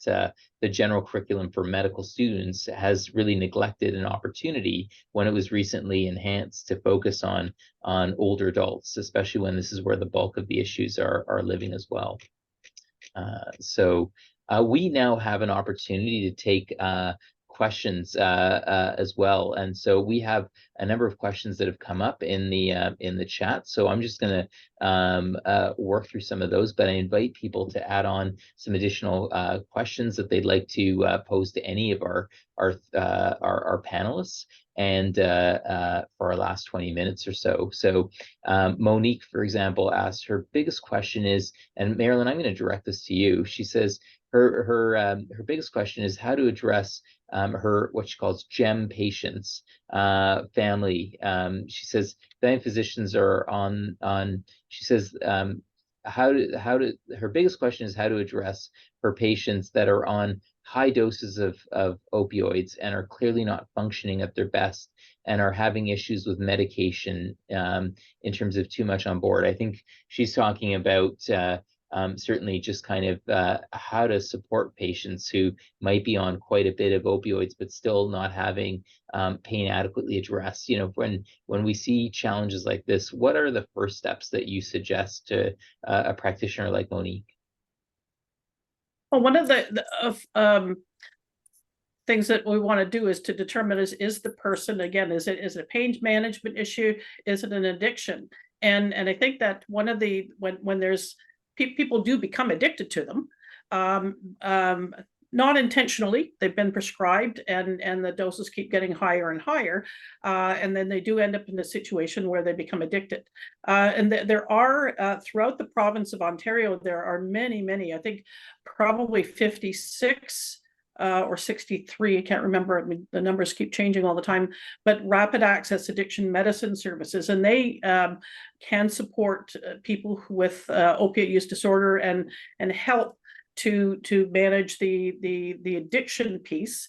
the general curriculum for medical students has really neglected an opportunity when it was recently enhanced to focus on older adults, especially when this is where the bulk of the issues are living as well. So we now have an opportunity to take questions as well, and so we have a number of questions that have come up in the chat. So I'm just going to work through some of those, but I invite people to add on some additional questions that they'd like to pose to any of our panelists, and for our last 20 minutes or so. So Monique, for example, asked, her biggest question is, and Marilyn, I'm going to direct this to you. She says her biggest question is how to address her, what she calls GEM patients family. She says family physicians are on. She says her biggest question is how to address her patients that are on high doses of opioids and are clearly not functioning at their best and are having issues with medication in terms of too much on board. I think she's talking about certainly just kind of how to support patients who might be on quite a bit of opioids, but still not having pain adequately addressed. When we see challenges like this, what are the first steps that you suggest to a practitioner like Monique? Well, one of the things that we want to do is to determine is the person, again, is it a pain management issue? Is it an addiction? And I think that one of the, when there's people do become addicted to them, not intentionally, they've been prescribed and the doses keep getting higher and higher. And then they do end up in a situation where they become addicted. And there are, throughout the province of Ontario, there are many, I think probably 56 or 63, I can't remember. I mean, the numbers keep changing all the time, but rapid access addiction medicine services, and they can support people with opiate use disorder and help to manage the addiction piece.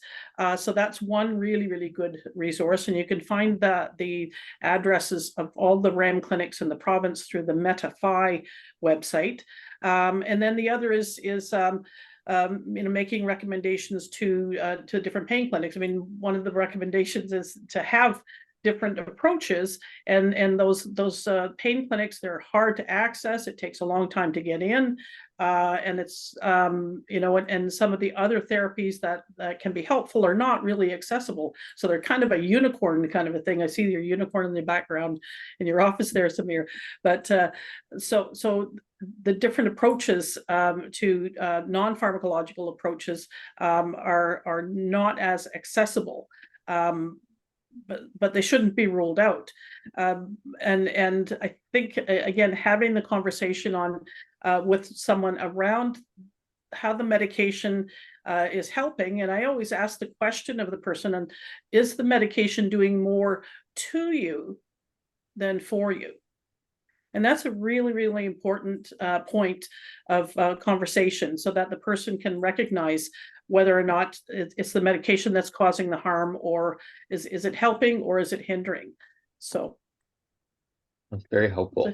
So that's one really good resource, and you can find the addresses of all the RAM clinics in the province through the Meta-Phi website. And then the other is making recommendations to different pain clinics. I mean, one of the recommendations is to have different approaches, and those pain clinics, they're hard to access. It takes a long time to get in, and it's and some of the other therapies that can be helpful are not really accessible. So they're kind of a unicorn kind of a thing. I see your unicorn in the background in your office there, Samir. But so the different approaches to non-pharmacological approaches are not as accessible. But they shouldn't be ruled out. And I think, again, having the conversation on with someone around how the medication is helping. And I always ask the question of the person, and is the medication doing more to you than for you? And that's a really important point of conversation, so that the person can recognize whether or not it's the medication that's causing the harm, or is it helping, or is it hindering? So that's very helpful.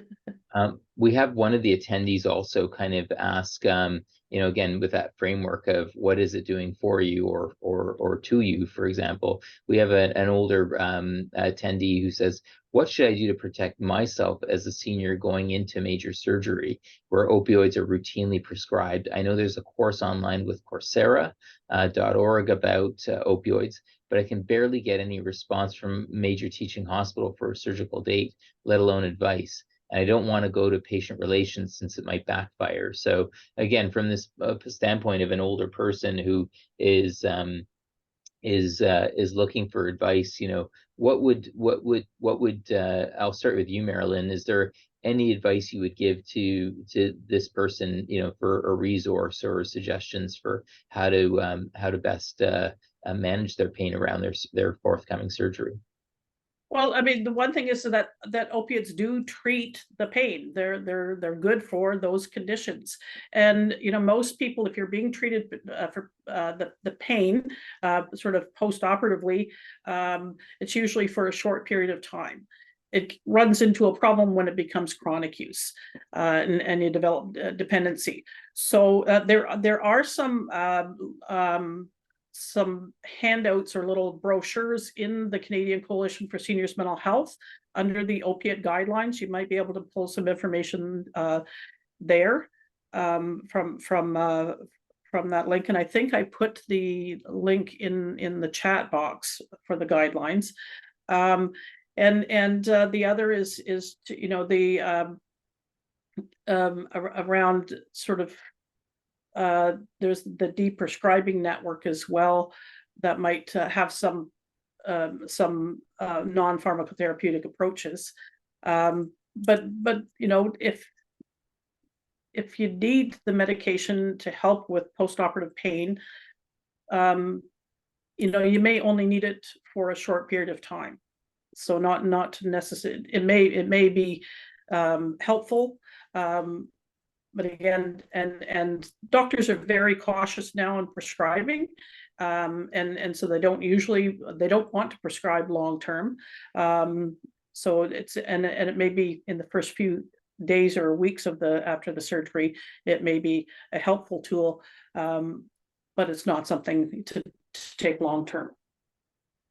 We have one of the attendees also kind of ask, again, with that framework of what is it doing for you or to you, for example. We have an older attendee who says, what should I do to protect myself as a senior going into major surgery where opioids are routinely prescribed? I know there's a course online with Coursera.org about opioids, but I can barely get any response from major teaching hospital for a surgical date, let alone advice. And I don't want to go to patient relations since it might backfire. So again, from this standpoint of an older person who is looking for advice, what would I'll start with you, Marilyn. Is there any advice you would give to this person, for a resource or suggestions for how to best manage their pain around their forthcoming surgery? Well, I mean, the one thing is that opiates do treat the pain. They're good for those conditions. And most people, if you're being treated for the pain, sort of post-operatively, it's usually for a short period of time. It runs into a problem when it becomes chronic use, and you develop dependency. So there are some handouts or little brochures in the Canadian Coalition for Seniors Mental Health under the opiate guidelines. You might be able to pull some information there from that link. And I think I put the link in the chat box for the guidelines. And the other is to, around sort of there's the deprescribing network as well that might have some non-pharmacotherapeutic approaches. But if you need the medication to help with post-operative pain, you may only need it for a short period of time. So not necessarily. It may be helpful. But again, and doctors are very cautious now in prescribing, and so they don't want to prescribe long term. So it may be in the first few days or weeks after the surgery, it may be a helpful tool, but it's not something to take long term.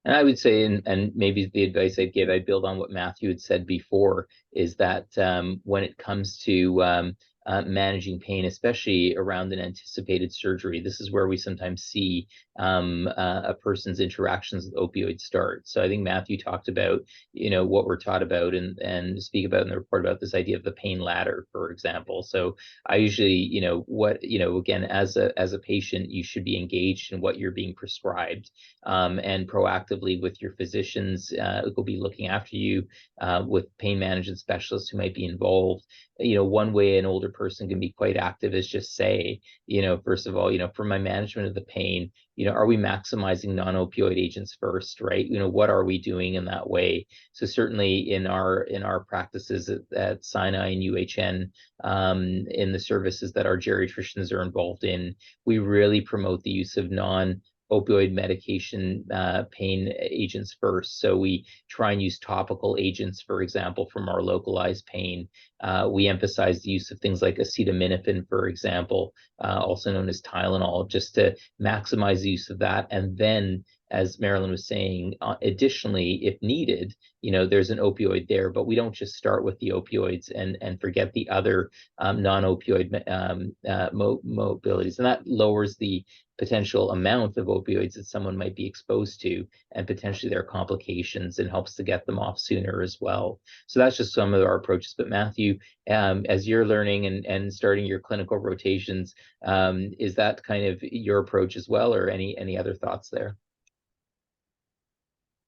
And I would say, and maybe the advice I'd give, I'd build on what Matthew had said before, is that when it comes to managing pain, especially around an anticipated surgery, this is where we sometimes see a person's interactions with opioids start. So I think Matthew talked about, what we're taught about and speak about in the report about this idea of the pain ladder, for example. So I usually, again, as a patient, you should be engaged in what you're being prescribed, and proactively with your physicians who will be looking after you, with pain management specialists who might be involved. One way an older person can be quite active is just say, first of all, for my management of the pain, are we maximizing non-opioid agents first, right? What are we doing in that way? So certainly in our practices at Sinha and UHN, in the services that our geriatricians are involved in, we really promote the use of non-opioid medication pain agents first. So we try and use topical agents, for example, from our localized pain. We emphasize the use of things like acetaminophen, for example, also known as Tylenol, just to maximize the use of that. And then, as Marilyn was saying, additionally, if needed, there's an opioid there, but we don't just start with the opioids and forget the other non-opioid mobilities. And that lowers the potential amount of opioids that someone might be exposed to and potentially their complications, and helps to get them off sooner as well. So that's just some of our approaches. But Matthew, as you're learning and starting your clinical rotations, is that kind of your approach as well, or any other thoughts there?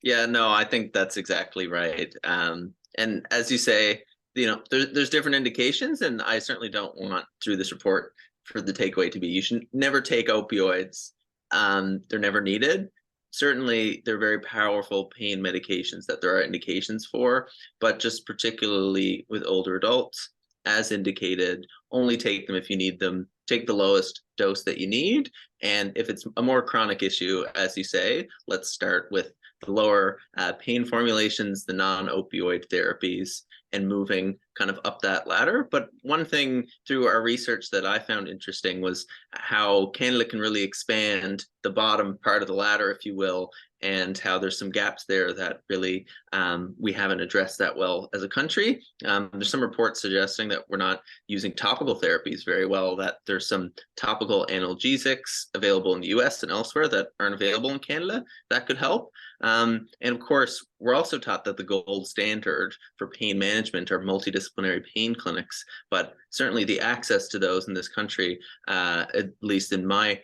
Yeah, no, I think that's exactly right. And as you say, there's different indications, and I certainly don't want through this report for the takeaway to be you should never take opioids. They're never needed. Certainly, they're very powerful pain medications that there are indications for, but just particularly with older adults, as indicated, only take them if you need them. Take the lowest dose that you need. And if it's a more chronic issue, as you say, let's start with the lower pain formulations, the non-opioid therapies, and moving kind of up that ladder. But one thing through our research that I found interesting was how Canada can really expand the bottom part of the ladder, if you will, and how there's some gaps there that really we haven't addressed that well as a country. There's some reports suggesting that we're not using topical therapies very well, that there's some topical analgesics available in the US and elsewhere that aren't available in Canada that could help. And of course, we're also taught that the gold standard for pain management are multidisciplinary pain clinics, but certainly the access to those in this country, at least in my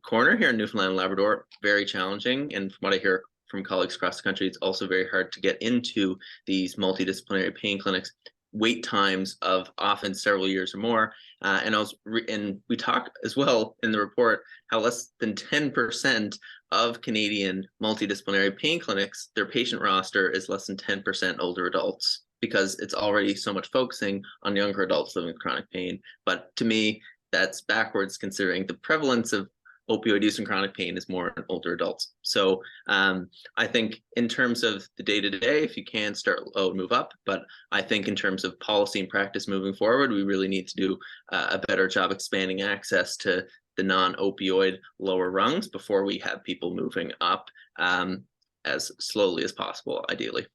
corner here in Newfoundland and Labrador, very challenging. And from what I hear from colleagues across the country, it's also very hard to get into these multidisciplinary pain clinics. Wait times of often several years or more. And we talk as well in the report how less than 10% of Canadian multidisciplinary pain clinics, their patient roster is less than 10% older adults, because it's already so much focusing on younger adults living with chronic pain. But to me, that's backwards, considering the prevalence of opioid use and chronic pain is more in older adults. So I think in terms of the day-to-day, if you can start low and move up, but I think in terms of policy and practice moving forward, we really need to do a better job expanding access to the non-opioid lower rungs before we have people moving up as slowly as possible, ideally.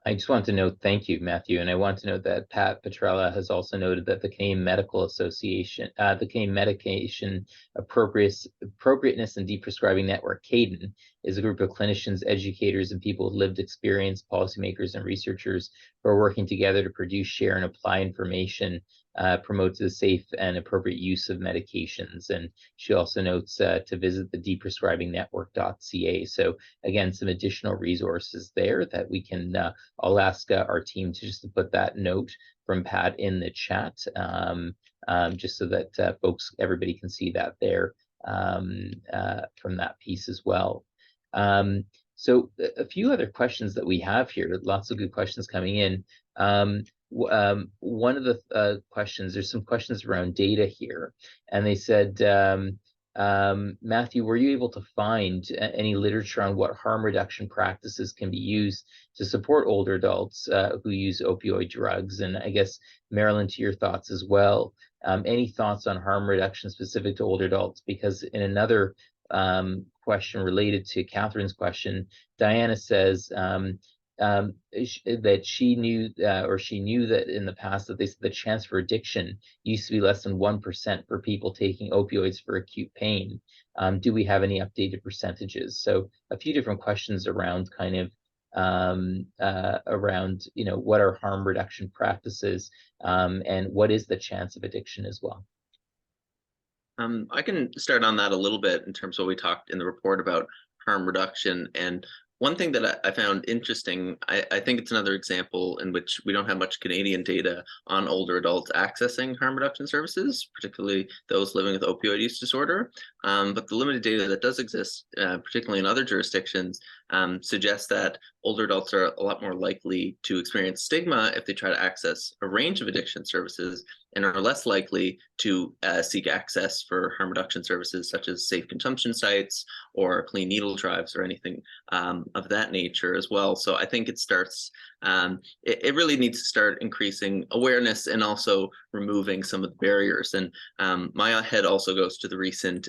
I just want to note, thank you, Matthew, and I want to note that Pat Petrella has also noted that the Canadian Medical Association, the Canadian Medication Appropriateness and Deprescribing Network, CADEN, is a group of clinicians, educators, and people with lived experience, policymakers, and researchers who are working together to produce, share, and apply information, promote the safe and appropriate use of medications. And she also notes to visit the deprescribingnetwork.ca. So again, some additional resources there that we can, I'll ask our team to just to put that note from Pat in the chat, just so that everybody can see that there from that piece as well. So a few other questions that we have here, lots of good questions coming in. One of the questions, there's some questions around data here, and they said, Matthew, were you able to find any literature on what harm reduction practices can be used to support older adults who use opioid drugs? And I guess, Marilyn, to your thoughts as well. Any thoughts on harm reduction specific to older adults? Because in another question related to Catherine's question, Diana says that she knew that in the past that they said the chance for addiction used to be less than 1% for people taking opioids for acute pain. Do we have any updated percentages? So a few different questions around kind of around, you know, what are harm reduction practices and what is the chance of addiction as well? I can start on that a little bit in terms of what we talked in the report about harm reduction. And one thing that I found interesting, I think it's another example in which we don't have much Canadian data on older adults accessing harm reduction services, particularly those living with opioid use disorder. But the limited data that does exist, particularly in other jurisdictions, suggests that older adults are a lot more likely to experience stigma if they try to access a range of addiction services, and are less likely to seek access for harm reduction services such as safe consumption sites or clean needle drives or anything of that nature as well. So I think it starts, it really needs to start increasing awareness and also removing some of the barriers. And my head also goes to the recent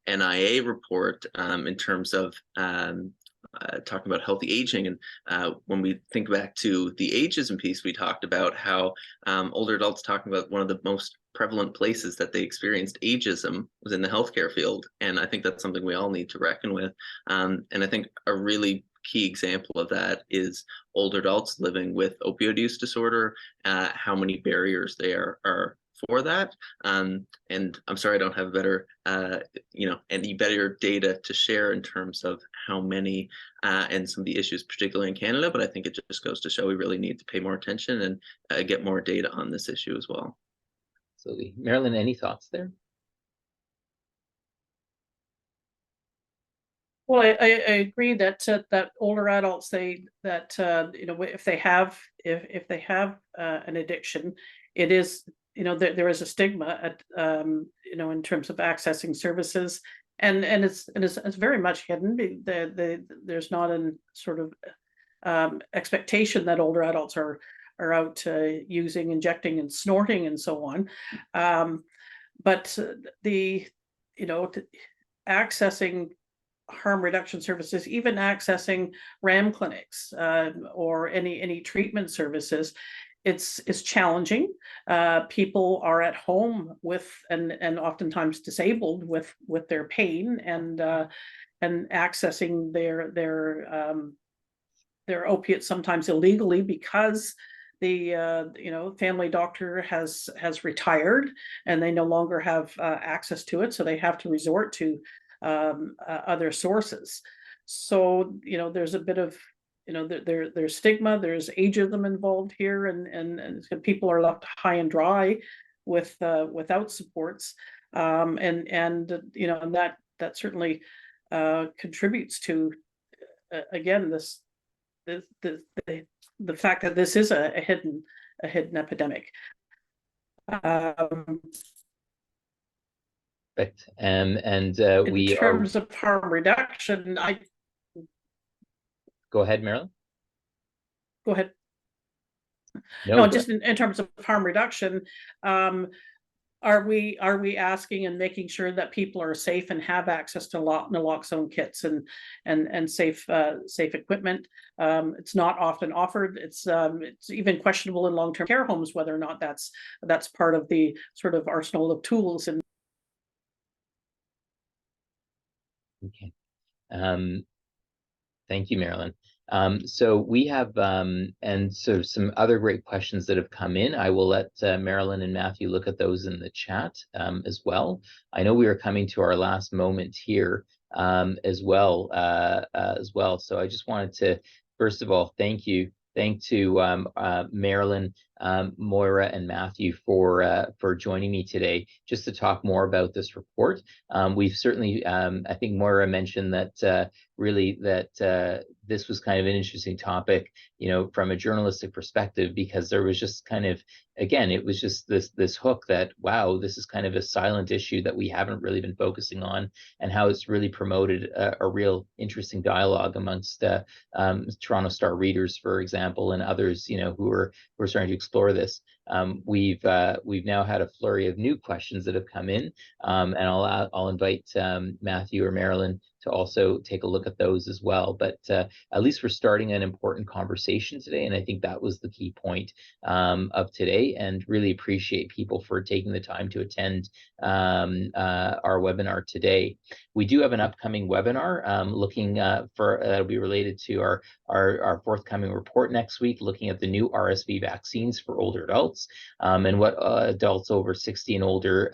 NIA report in terms of talking about healthy aging. And when we think back to the ageism piece, we talked about how older adults talking about one of the most prevalent places that they experienced ageism was in the healthcare field. And I think that's something we all need to reckon with. And I think a really key example of that is older adults living with opioid use disorder, how many barriers there are for that. And I'm sorry I don't have better, any better data to share in terms of how many and some of the issues, particularly in Canada, but I think it just goes to show we really need to pay more attention and get more data on this issue as well. Absolutely. Marilyn, any thoughts there? Well, I agree that that older adults, if they have an addiction, it is, there is a stigma at in terms of accessing services, and it's very much hidden. There's not a sort of expectation that older adults are out using, injecting, and snorting and so on. But accessing harm reduction services, even accessing RAM clinics or any treatment services, it's challenging. People are at home with and oftentimes disabled with their pain and accessing their opiates sometimes illegally because the family doctor has retired and they no longer have access to it, so they have to resort to other sources. So there's a bit of there's stigma, there's ageism involved here, and people are left high and dry without supports, and that certainly contributes to again the fact that this is a hidden epidemic. Perfect. And in terms of harm reduction, Go ahead, Marilyn. Go ahead. No, just in terms of harm reduction, are we asking and making sure that people are safe and have access to naloxone kits and safe equipment? It's not often offered. It's even questionable in long-term care homes whether or not that's part of the sort of arsenal of tools. And okay, thank you, Marilyn. So we have and so some other great questions that have come in. I will let Marilyn and Matthew look at those in the chat as well. I know we are coming to our last moment here as well. So I just wanted to first of all thank Marilyn, Moira, and Matthew for joining me today just to talk more about this report. We've certainly, I think Moira mentioned that really that this was kind of an interesting topic, from a journalistic perspective, because there was just kind of, again, it was just this hook that, wow, this is kind of a silent issue that we haven't really been focusing on, and how it's really promoted a real interesting dialogue amongst Toronto Star readers, for example, and others, who are starting to explore this. We've now had a flurry of new questions that have come in, and I'll invite Matthew or Marilyn to also take a look at those as well. But at least we're starting an important conversation today, and I think that was the key point of today, and really appreciate people for taking the time to attend our webinar today. We do have an upcoming webinar looking for that'll be related to our forthcoming report next week, looking at the new RSV vaccines for older adults, and what adults over 60 and older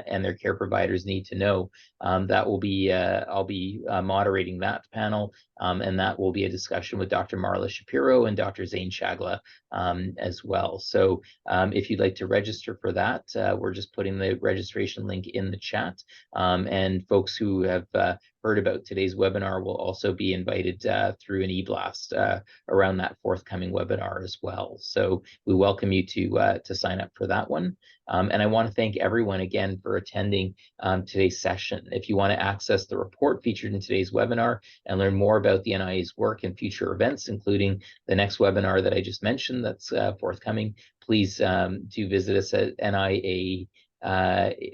and their care providers need to know. That will be I'll be moderating that panel, and that will be a discussion with Dr. Marla Shapiro and Dr. Zane Shagla as well. So if you'd like to register for that, we're just putting the registration link in the chat, and folks who have heard about today's webinar will also be invited through an e-blast around that forthcoming webinar as well. So we welcome you to sign up for that one. And I want to thank everyone again for attending today's session. If you want to access the report featured in today's webinar and learn more about the NIA's work and future events, including the next webinar that I just mentioned that's forthcoming, please do visit us at NIA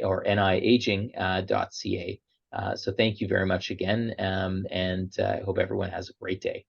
or niaging.ca. So thank you very much again, and I hope everyone has a great day.